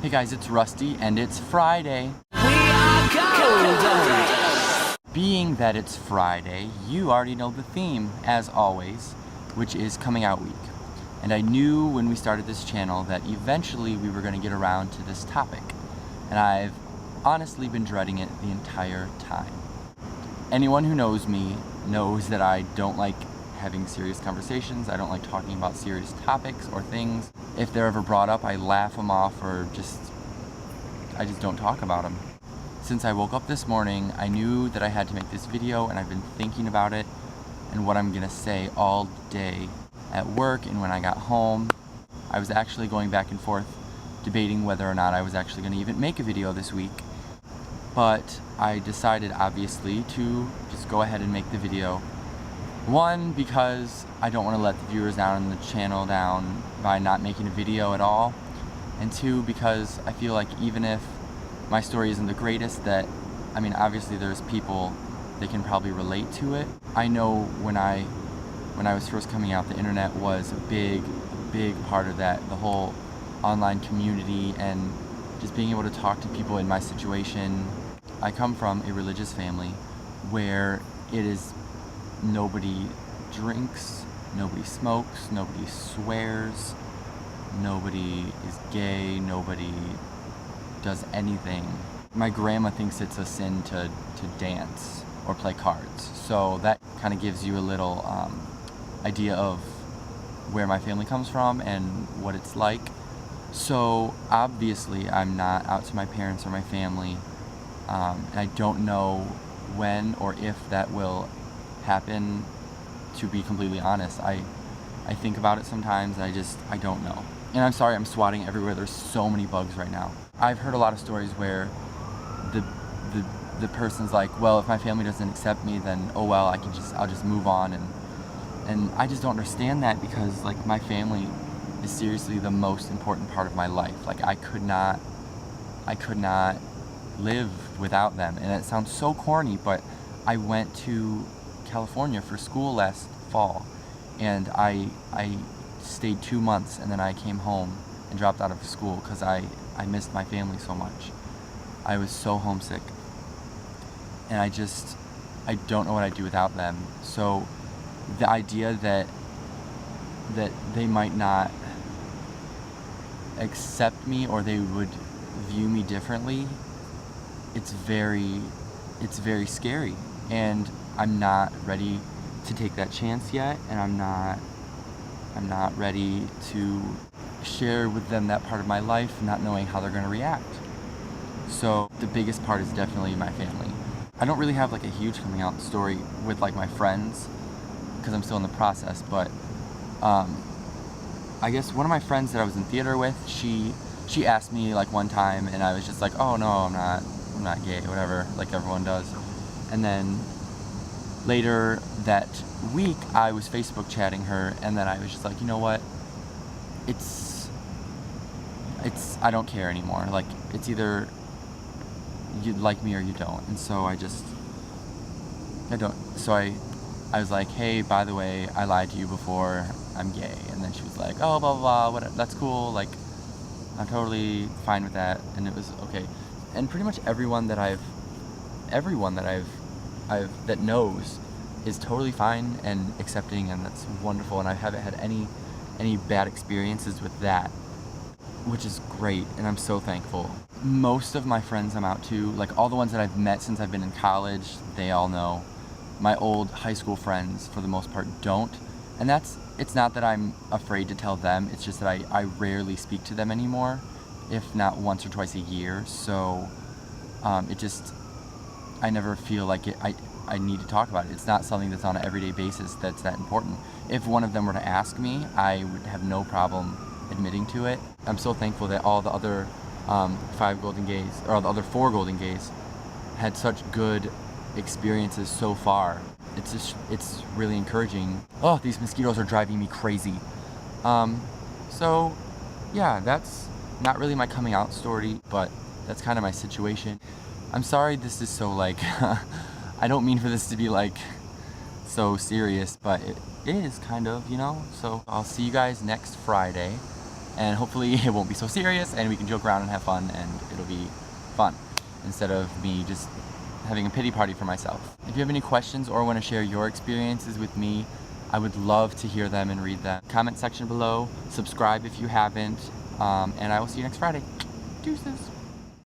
Hey guys, it's Rusty and it's Friday. We are golden! Being that it's Friday, you already know the theme, as always, which is coming out week. And I knew when we started this channel that eventually we were going to get around to this topic. And I've honestly been dreading it the entire time. Anyone who knows me knows that I don't like having serious conversations. I don't like talking about serious topics or things. If they're ever brought up, I laugh them off or I just don't talk about them. Since I woke up this morning, I knew that I had to make this video, and I've been thinking about it and what I'm gonna say all day at work and when I got home. I was actually going back and forth debating whether or not I was actually gonna even make a video this week. But I decided, obviously, to just go ahead and make the video. One, because I don't want to let the viewers down and the channel down by not making a video at all. And two, because I feel like even if my story isn't the greatest, obviously there's people that can probably relate to it. I know when I was first coming out, the internet was a big part of that, the whole online community and just being able to talk to people in my situation. I come from a religious family where it is nobody drinks, nobody smokes, nobody swears, nobody is gay, nobody does anything. My grandma thinks it's a sin to dance or play cards. So that kind of gives you a little idea of where my family comes from and what it's like. So obviously I'm not out to my parents or my family, and I don't know when or if that will happen. To be completely honest, I think about it sometimes and I don't know. And I'm sorry, I'm swatting everywhere. There's so many bugs right now. I've heard a lot of stories where the person's like, well, if my family doesn't accept me, then oh well, I'll just move on. And I just don't understand that, because like my family is seriously the most important part of my life. Like I could not live without them. And it sounds so corny, but I went to California for school last fall, and I stayed 2 months, and then I came home and dropped out of school because I missed my family so much. I was so homesick, and I don't know what I'd do without them. So the idea that they might not accept me or they would view me differently, it's very scary, and I'm not ready to take that chance yet, and I'm not ready to share with them that part of my life, not knowing how they're going to react. So the biggest part is definitely my family. I don't really have like a huge coming out story with like my friends, because I'm still in the process, but I guess one of my friends that I was in theater with, she asked me like one time, and I was just like, oh no, I'm not gay, whatever, like everyone does. And then later that week, I was Facebook chatting her, and then I was just like, you know what? I don't care anymore. Like, it's either you like me or you don't. And so I don't. So I was like, hey, by the way, I lied to you before. I'm gay. And then she was like, oh, blah, blah, blah, that's cool. Like, I'm totally fine with that. And it was okay. And pretty much everyone that knows is totally fine and accepting, and that's wonderful, and I haven't had any bad experiences with that, which is great, and I'm so thankful. Most of my friends I'm out to, like all the ones that I've met since I've been in college, they all know. My old high school friends, for the most part, don't, and it's not that I'm afraid to tell them, it's just that I rarely speak to them anymore, if not once or twice a year. So I never feel like I need to talk about it. It's not something that's on an everyday basis that's that important. If one of them were to ask me, I would have no problem admitting to it. I'm so thankful that all the other 5 Golden Gays, or the other 4 Golden Gays, had such good experiences so far. It's really encouraging. Oh, these mosquitoes are driving me crazy. So yeah, that's not really my coming out story, but that's kind of my situation. I'm sorry this is so like, I don't mean for this to be like so serious, but it is kind of, you know? So I'll see you guys next Friday. and hopefully it won't be so serious and we can joke around and have fun and it'll be fun instead of me just having a pity party for myself. If you have any questions or want to share your experiences with me, I would love to hear them and read them. Comment section below, subscribe if you haven't, and I will see you next Friday. Deuces.